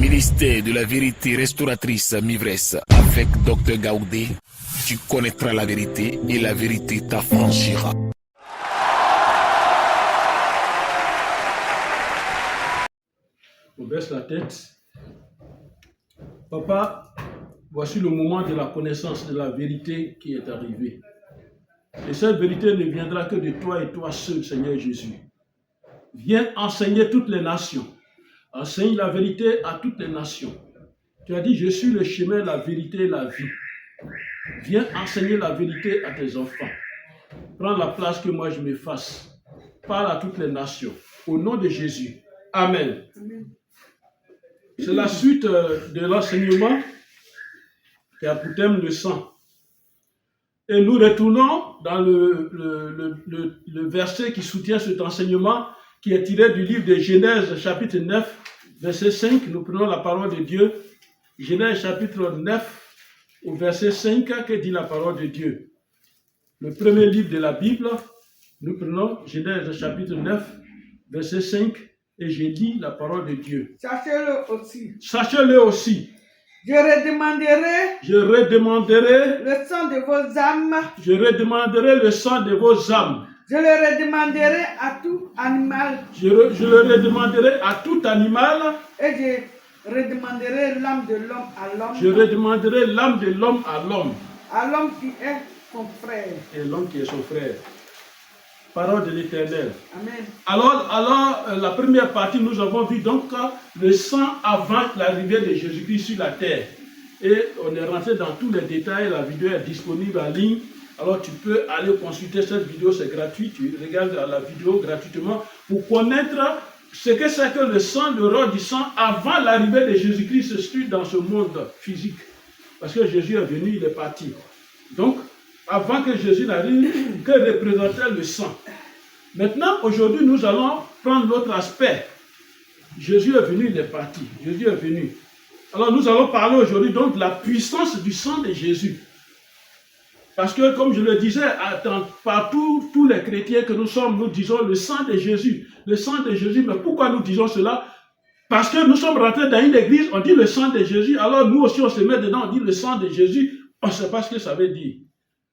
ministère de la vérité restauratrice Mivresse avec Dr Gaoudé, tu connaîtras la vérité et la vérité t'affranchira. On baisse la tête. Papa, voici le moment de la connaissance de la vérité qui est arrivée. Et cette vérité ne viendra que de toi et toi seul, Seigneur Jésus. Viens enseigner toutes les nations. Enseigne la vérité à toutes les nations. Tu as dit, je suis le chemin, la vérité et la vie. Viens enseigner la vérité à tes enfants. Prends la place que moi je me fasse. Parle à toutes les nations. Au nom de Jésus. Amen. Amen. C'est la suite de l'enseignement qui a pour thème le sang. Et nous retournons dans le verset qui soutient cet enseignement, qui est tiré du livre de Genèse, chapitre 9, verset 5. Nous prenons la parole de Dieu. Genèse, chapitre 9, au verset 5, que dit la parole de Dieu. Le premier livre de la Bible, nous prenons Genèse, chapitre 9, verset 5, et je lis la parole de Dieu. Sachez-le aussi. Sachez-le aussi. Je redemanderai le sang de vos âmes. Je redemanderai le sang de vos âmes. Je le redemanderai à tout animal. Je le redemanderai à tout animal. Et je redemanderai l'âme de l'homme à l'homme. Je redemanderai l'âme de l'homme à l'homme. À l'homme qui est son frère. Et l'homme qui est son frère. Parole de l'Éternel. Amen. Alors, la première partie, nous avons vu donc le sang avant l'arrivée de Jésus-Christ sur la terre. Et on est rentré dans tous les détails. La vidéo est disponible en ligne. Alors, tu peux aller consulter cette vidéo, c'est gratuit. Tu regardes la vidéo gratuitement pour connaître ce que c'est que le sang, le rôle du sang avant l'arrivée de Jésus-Christ dans ce monde physique. Parce que Jésus est venu, il est parti. Donc, avant que Jésus n'arrive, que représentait le sang. Maintenant, aujourd'hui, nous allons prendre l'autre aspect. Jésus est venu, il est parti. Jésus est venu. Alors, nous allons parler aujourd'hui donc de la puissance du sang de Jésus. Parce que, comme je le disais, partout, tous les chrétiens que nous sommes, nous disons le sang de Jésus. Le sang de Jésus. Mais pourquoi nous disons cela? Parce que nous sommes rentrés dans une église, on dit le sang de Jésus. Alors, nous aussi, on se met dedans, on dit le sang de Jésus. On ne sait pas ce que ça veut dire.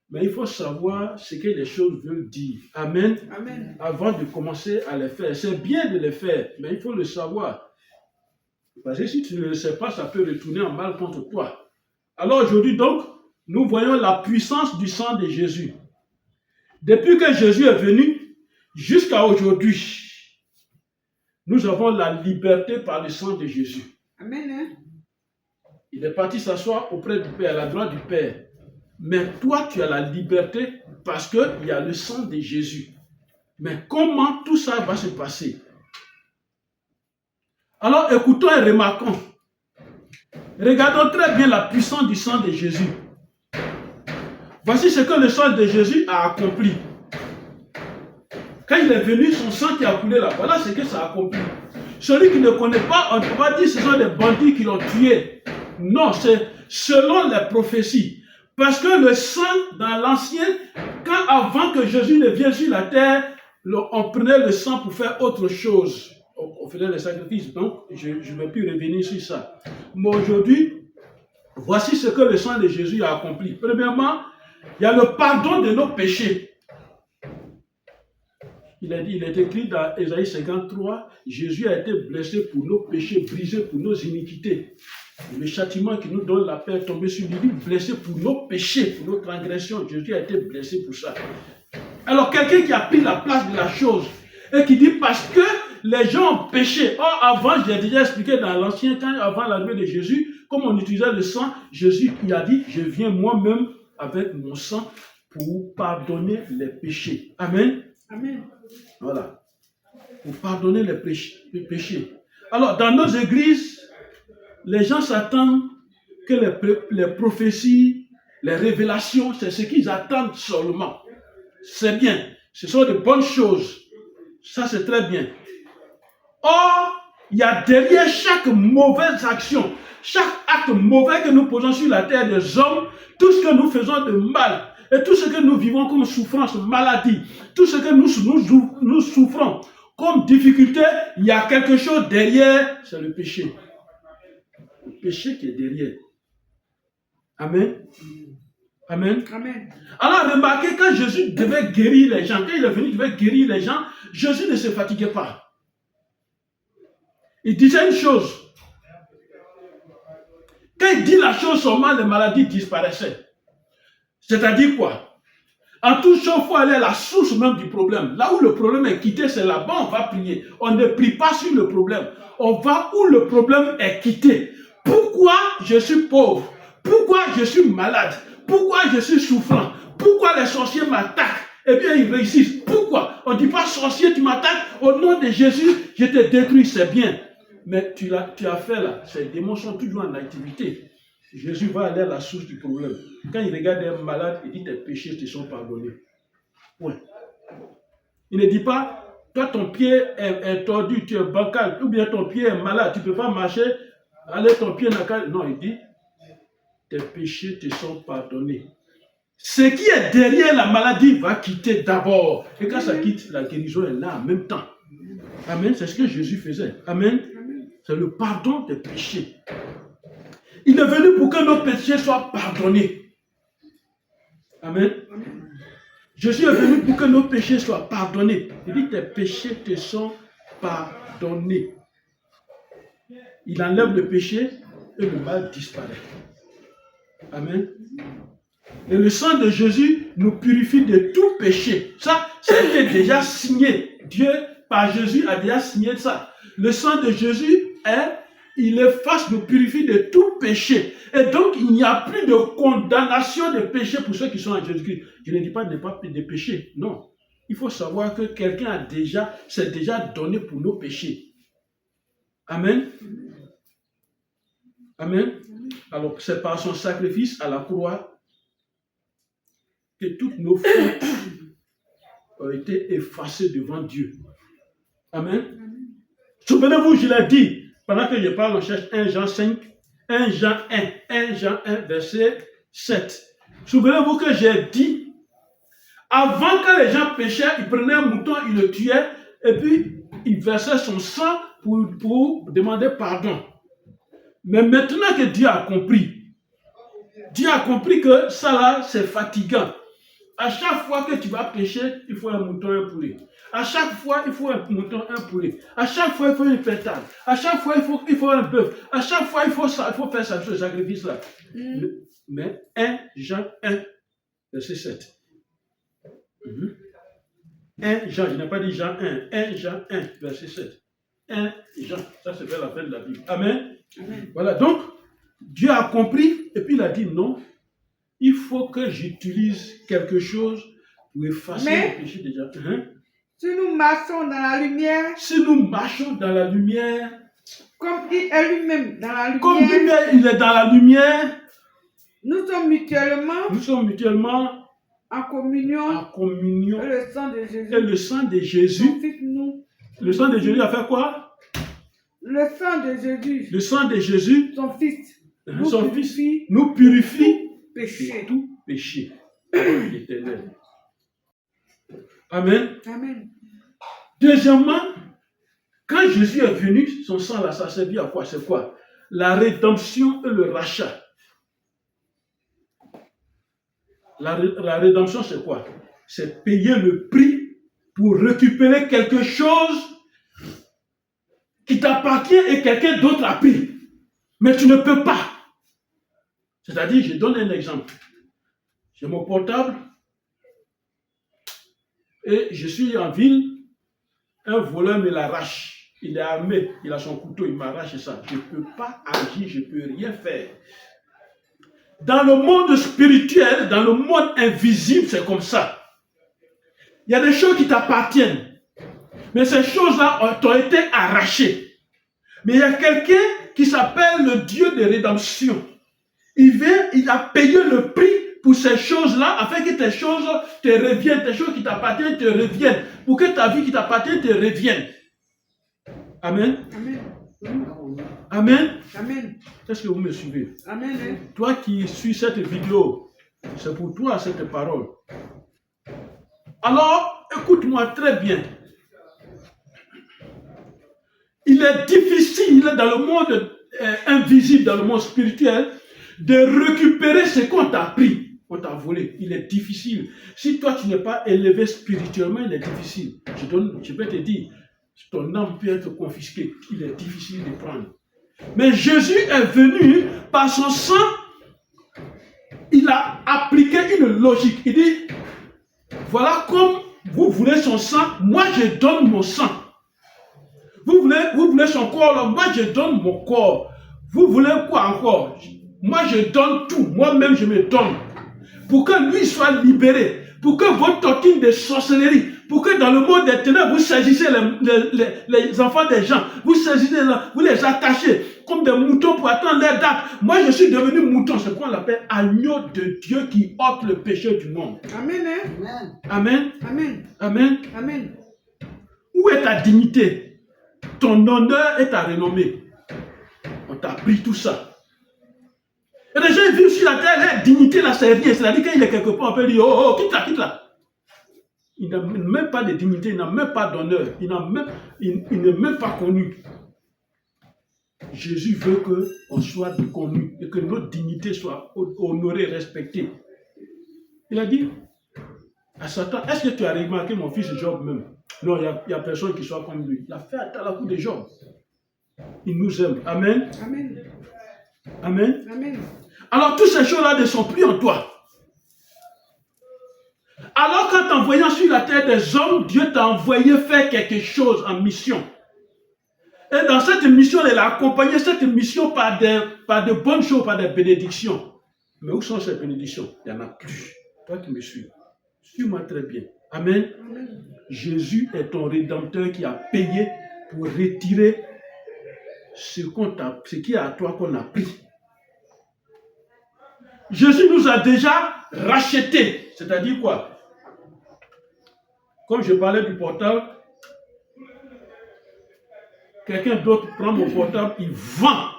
Mais il faut savoir ce que les choses veulent dire. Amen. Amen. Avant de commencer à les faire. C'est bien de les faire, mais il faut le savoir. Parce que si tu ne le sais pas, ça peut retourner en mal contre toi. Alors aujourd'hui, donc, nous voyons la puissance du sang de Jésus. Depuis que Jésus est venu, jusqu'à aujourd'hui, nous avons la liberté par le sang de Jésus. Amen. Il est parti s'asseoir auprès du Père, à la droite du Père. Mais toi, tu as la liberté parce qu'il y a le sang de Jésus. Mais comment tout ça va se passer? Alors, écoutons et remarquons. Regardons très bien la puissance du sang de Jésus. Voici ce que le sang de Jésus a accompli. Quand il est venu, son sang qui a coulé là, voilà ce que ça a accompli. Celui qui ne connaît pas, on ne peut pas dire que ce sont des bandits qui l'ont tué. Non, c'est selon les prophéties. Parce que le sang dans l'ancien, avant que Jésus ne vienne sur la terre, on prenait le sang pour faire autre chose. On faisait les sacrifices. Donc, je ne vais plus revenir sur ça. Mais aujourd'hui, voici ce que le sang de Jésus a accompli. Premièrement, il y a le pardon de nos péchés. Il est écrit dans Ésaïe 53, Jésus a été blessé pour nos péchés, brisé pour nos iniquités. Le châtiment qui nous donne la paix est tombé sur lui, blessé pour nos péchés, pour nos transgressions. Jésus a été blessé pour ça. Alors, quelqu'un qui a pris la place de la chose et qui dit parce que les gens ont péché. Or, avant, j'ai déjà expliqué dans l'ancien temps, avant l'arrivée de Jésus, comme on utilisait le sang, Jésus il a dit, je viens moi-même avec mon sang pour pardonner les péchés. Amen. Amen. Voilà. Pour pardonner les péchés. Alors, dans nos églises, les gens s'attendent que les prophéties, les révélations, c'est ce qu'ils attendent seulement. C'est bien. Ce sont de bonnes choses. Ça, c'est très bien. Or, il y a derrière chaque mauvaise action, chaque acte mauvais que nous posons sur la terre des hommes, tout ce que nous faisons de mal, et tout ce que nous vivons comme souffrance, maladie, tout ce que nous souffrons comme difficulté, il y a quelque chose derrière, c'est le péché. Le péché qui est derrière. Amen. Amen. Amen. Alors remarquez, quand Jésus devait guérir les gens, quand il est venu, il devait guérir les gens, Jésus ne se fatiguait pas. Il disait une chose. Quand il dit la chose seulement, les maladies disparaissaient. C'est-à-dire quoi? En toute chose, il faut aller à la source même du problème. Là où le problème est quitté, c'est là-bas on va prier. On ne prie pas sur le problème. On va où le problème est quitté. Pourquoi je suis pauvre? Pourquoi je suis malade? Pourquoi je suis souffrant? Pourquoi les sorciers m'attaquent? Eh bien, ils réussissent. Pourquoi? On ne dit pas sorcier, tu m'attaques. Au nom de Jésus, je te détruis, c'est bien. Mais tu as fait là. Ces démons sont toujours en activité. Jésus va aller à la source du problème. Quand il regarde un malade, il dit tes péchés te sont pardonnés. Ouais. Il ne dit pas, toi ton pied est tordu, tu es bancal, ou bien ton pied est malade, tu ne peux pas marcher, allez ton pied n'a qu'à... Non, il dit, tes péchés te sont pardonnés. Ce qui est derrière la maladie va quitter d'abord. Et quand ça quitte, la guérison est là en même temps. Amen, c'est ce que Jésus faisait. Amen. C'est le pardon des péchés. Il est venu pour que nos péchés soient pardonnés. Amen. Jésus est venu pour que nos péchés soient pardonnés. Il dit, tes péchés te sont pardonnés. Il enlève le péché et le mal disparaît. Amen. Et le sang de Jésus nous purifie de tout péché. Ça a été déjà signé. Dieu, par Jésus, a déjà signé ça. Le sang de Jésus il efface, nous purifie de tout péché. Et donc, il n'y a plus de condamnation de péché pour ceux qui sont en Jésus-Christ. Je ne dis pas de ne pas de péché. Non. Il faut savoir que quelqu'un s'est déjà donné pour nos péchés. Amen. Amen. Alors, c'est par son sacrifice à la croix que toutes nos fautes ont été effacées devant Dieu. Amen. Souvenez-vous, je l'ai dit, pendant que je parle, on cherche 1 Jean 5, 1 Jean 1, verset 7. Souvenez-vous que j'ai dit, avant que les gens péchaient, ils prenaient un mouton, ils le tuaient, et puis ils versaient son sang pour demander pardon. Mais maintenant que Dieu a compris que ça là, c'est fatigant. À chaque fois que tu vas pécher, il faut un mouton, un poulet. À chaque fois, il faut un mouton, un poulet. À chaque fois, il faut une pétale. À chaque fois, il faut un bœuf. À chaque fois, il faut faire ce sacrifice-là. Mais 1 Jean 1, verset 7. 1 Jean, je n'ai pas dit Jean 1. 1 Jean 1, verset 7. 1 Jean, ça c'est vers la fin de la Bible. Amen. Amen. Voilà, donc, Dieu a compris, et puis il a dit non. Il faut que j'utilise quelque chose pour effacer le péché déjà. Si nous marchons dans la lumière, comme il est lui-même dans la lumière, comme lui-même il est dans la lumière, nous sommes mutuellement en communion et le sang de Jésus. Le sang de Jésus a fait quoi? Le sang de Jésus, son fils, nous purifie péché. Tout péché éternel. Amen. Amen. Deuxièmement, quand Jésus est venu, son sang là, ça servit à quoi? C'est quoi? La rédemption et le rachat. La rédemption, c'est quoi? C'est payer le prix pour récupérer quelque chose qui t'appartient et quelqu'un d'autre a pris. Mais tu ne peux pas. C'est-à-dire, je donne un exemple. J'ai mon portable et je suis en ville, un voleur me l'arrache. Il est armé, il a son couteau, il m'arrache ça. Je ne peux pas agir, je ne peux rien faire. Dans le monde spirituel, dans le monde invisible, c'est comme ça. Il y a des choses qui t'appartiennent. Mais ces choses-là ont été arrachées. Mais il y a quelqu'un qui s'appelle le Dieu de rédemption. Il vient, il a payé le prix pour ces choses-là, afin que tes choses te reviennent, tes choses qui t'appartiennent te reviennent, pour que ta vie qui t'appartient te revienne. Amen. Amen. Amen. Est-ce que vous me suivez? Amen. Toi qui suis cette vidéo, c'est pour toi cette parole. Alors, écoute-moi très bien. Il est difficile dans le monde invisible dans le monde spirituel, de récupérer ce qu'on t'a pris. On t'a volé. Il est difficile. Si toi, tu n'es pas élevé spirituellement, il est difficile. Je peux te dire, ton âme peut être confisquée. Il est difficile de prendre. Mais Jésus est venu par son sang. Il a appliqué une logique. Il dit, voilà comme vous voulez son sang, moi je donne mon sang. Vous voulez son corps, moi je donne mon corps. Vous voulez quoi encore? Moi je donne tout. Moi-même je me donne. Pour que lui soit libéré, pour que votre doctrine de sorcellerie, pour que dans le monde des ténèbres, vous saisissez les enfants des gens, vous saisissez, vous les attachez comme des moutons pour attendre leur date. Moi, je suis devenu mouton, c'est qu'on l'appelle agneau de Dieu qui ôte le péché du monde. Amen. Amen. Amen. Amen. Amen. Où est ta dignité? Ton honneur et ta renommée. On t'a pris tout ça. Et les gens vivent sur la terre, leur dignité là, c'est rien. C'est-à-dire qu'il est quelque part, on peut dire, oh, quitte là. Il n'a même pas de dignité, il n'a même pas d'honneur, il n'est même pas connu. Jésus veut qu'on soit connu et que notre dignité soit honorée, respectée. Il a dit à Satan, est-ce que tu as remarqué mon fils Job même? Non, il n'y a personne qui soit comme lui. Il a fait à la coup de Job. Il nous aime. Amen. Amen. Amen. Amen. Alors, toutes ces choses-là ne sont plus en toi. Alors, qu'en t'envoyant sur la terre des hommes, Dieu t'a envoyé faire quelque chose en mission. Et dans cette mission, il a accompagné cette mission par de bonnes choses, par des bénédictions. Mais où sont ces bénédictions? Il n'y en a plus. Toi qui me suis. Suis-moi très bien. Amen. Amen. Jésus est ton rédempteur qui a payé pour retirer ce qui est à toi qu'on a pris. Jésus nous a déjà rachetés. C'est-à-dire quoi? Comme je parlais du portable, quelqu'un d'autre prend mon portable, il vend.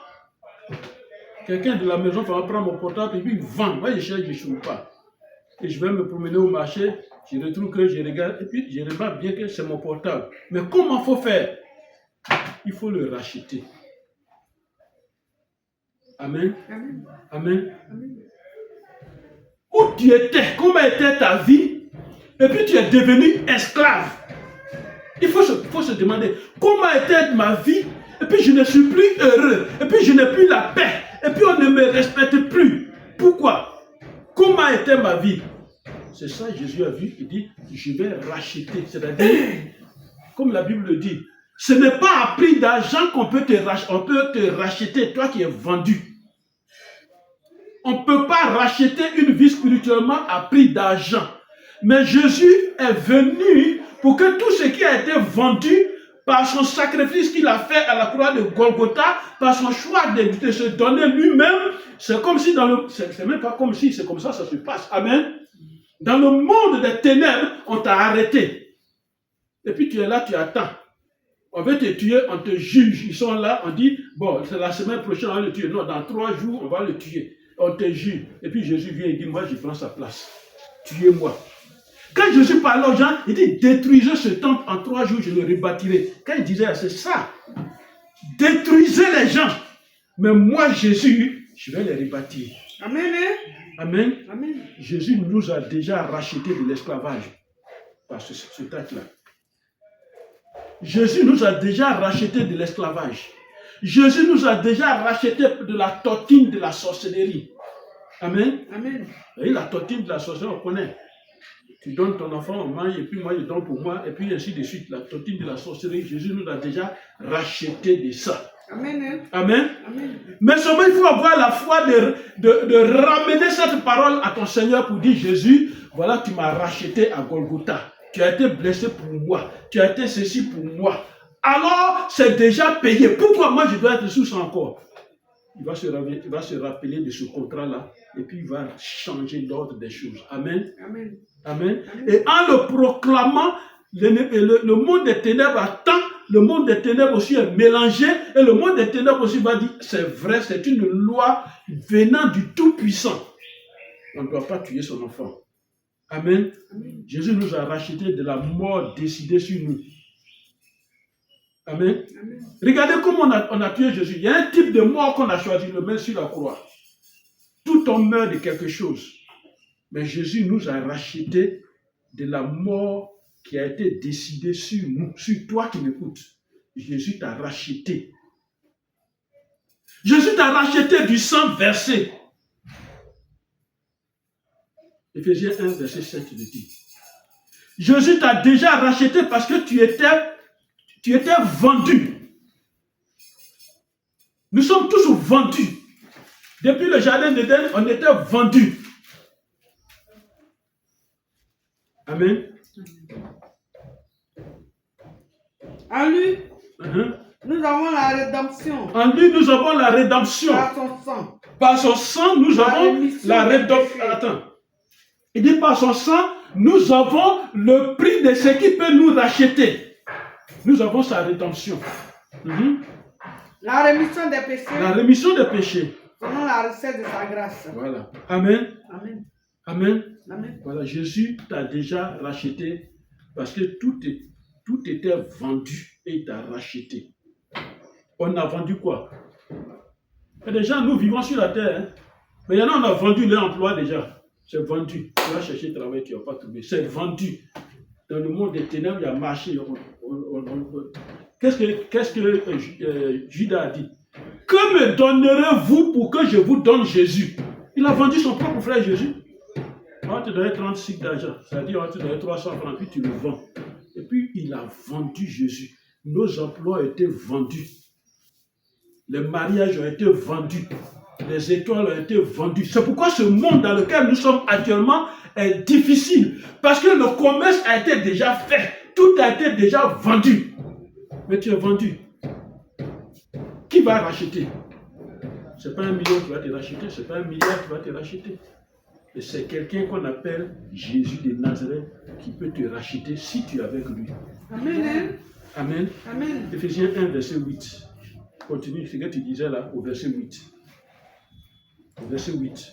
Quelqu'un de la maison va prendre mon portable et puis il vend. Moi, je cherche, je ne trouve pas. Et je vais me promener au marché, je retrouve que je regarde, et puis je remarque bien que c'est mon portable. Mais comment il faut faire? Il faut le racheter. Amen. Amen. Amen. Amen. Où tu étais, comment était ta vie, et puis tu es devenu esclave. Il faut se demander, comment était ma vie, et puis je ne suis plus heureux, et puis je n'ai plus la paix, et puis on ne me respecte plus. Pourquoi? Comment était ma vie? C'est ça que Jésus a vu, il dit, je vais racheter. C'est-à-dire, comme la Bible le dit, ce n'est pas à prix d'argent qu'on peut te racheter, toi qui es vendu. On ne peut pas racheter une vie spirituellement à prix d'argent. Mais Jésus est venu pour que tout ce qui a été vendu par son sacrifice qu'il a fait à la croix de Golgotha, par son choix de se donner lui-même, c'est comme si c'est même pas comme si, c'est comme ça se passe. Amen. Dans le monde des ténèbres, on t'a arrêté. Et puis tu es là, tu attends. On veut te tuer, on te juge. Ils sont là, on dit, bon, c'est la semaine prochaine, on va le tuer. Non, dans 3 jours, on va le tuer. On te juge. Et puis Jésus vient et dit, moi, je prends sa place. Tuez-moi. Quand Jésus parlait aux gens, il dit, détruisez ce temple en 3 jours, je le rebâtirai. Quand il disait, c'est ça. Détruisez les gens. Mais moi, Jésus, je vais les rebâtir. Amen. Amen. Amen. Jésus nous a déjà racheté de l'esclavage. Par ce texte-là. Jésus nous a déjà racheté de l'esclavage. Jésus nous a déjà racheté de la tortine de la sorcellerie. Amen. Amen. Et la tortine de la sorcellerie, on connaît. Tu donnes ton enfant, on mange, et puis moi, je donne pour moi, et puis ainsi de suite. La tortine de la sorcellerie, Jésus nous a déjà racheté de ça. Amen. Amen. Amen. Mais seulement, il faut avoir la foi de ramener cette parole à ton Seigneur pour dire, Jésus, voilà, tu m'as racheté à Golgotha. Tu as été blessé pour moi. Tu as été ceci pour moi. Alors, c'est déjà payé. Pourquoi moi, je dois être sous ça encore? Il va se rappeler de ce contrat-là et puis il va changer l'ordre des choses. Amen. Amen. Amen. Et en le proclamant, le monde des ténèbres attend, le monde des ténèbres aussi est mélangé et le monde des ténèbres aussi va dire, c'est vrai, c'est une loi venant du Tout-Puissant. On ne doit pas tuer son enfant. Amen. Amen. Jésus nous a racheté de la mort décidée sur nous. Amen. Regardez comment on a tué Jésus. Il y a un type de mort qu'on a choisi, le mettre sur la croix. Tout on meurt de quelque chose. Mais Jésus nous a racheté de la mort qui a été décidée sur nous, sur toi qui m'écoutes. Jésus t'a racheté. Jésus t'a racheté du sang versé. Éphésiens 1, verset 5, il dit. Jésus t'a déjà racheté parce que tu étais vendu. Nous sommes tous vendus. Depuis le jardin d'Éden, on était vendus. Amen. En lui, nous avons la rédemption. En lui, nous avons la rédemption. Par son sang. Par son sang, nous avons la rédemption. Attends. Il dit par son sang, nous avons le prix de ce qui peut nous racheter. Nous avons sa rédemption. La rémission des péchés. La rémission des péchés. Selon la recette de sa grâce. Voilà. Amen. Amen. Amen. Amen. Voilà, Jésus t'a déjà racheté parce que tout était vendu et il t'a racheté. On a vendu quoi? Et déjà, nous vivons sur la terre. Hein? Mais il y en a, on a vendu leur emploi déjà. C'est vendu. Tu vas chercher travail, tu ne vas pas trouver. C'est vendu. Dans le monde des ténèbres, il y a marché. Qu'est-ce que Judas a dit? Que me donnerez-vous pour que je vous donne Jésus? Il a vendu son propre frère Jésus. On va te donner 30 cycles d'argent. C'est-à-dire, on va te donner 300 francs, puis tu le vends. Et puis, il a vendu Jésus. Nos emplois ont été vendus. Les mariages ont été vendus. Les étoiles ont été vendues. C'est pourquoi ce monde dans lequel nous sommes actuellement est difficile. Parce que le commerce a été déjà fait. Tout a été déjà vendu. Mais tu es vendu. Qui va racheter? Ce n'est pas 1 million qui va te racheter. Ce n'est pas 1 milliard qui va te racheter. Et c'est quelqu'un qu'on appelle Jésus de Nazareth qui peut te racheter si tu es avec lui. Amen. Amen. Amen. Éphésiens 1, verset 8. Continue ce que tu disais là au verset 8. Au verset 8.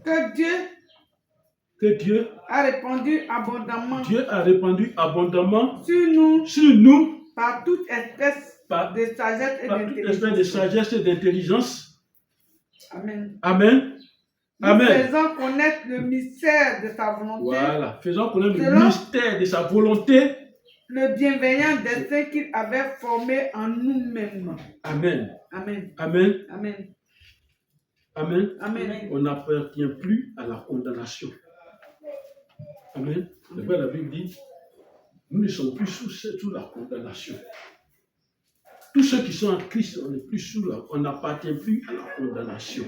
Que Dieu a répandu abondamment. Dieu a répandu abondamment sur nous par toute espèce de sagesse et d'intelligence. Amen. Amen. Nous Amen. faisons connaître le mystère de sa volonté. Voilà. Faisons connaître le mystère de sa volonté. Le bienveillant destin qu'il avait formé en nous-mêmes. Amen. Amen. Amen. Amen. Amen. Amen. Amen. On n'appartient plus à la condamnation. Amen. C'est quoi la Bible dit? Nous ne sommes plus sous la condamnation. Tous ceux qui sont en Christ, on n'appartient plus à la condamnation.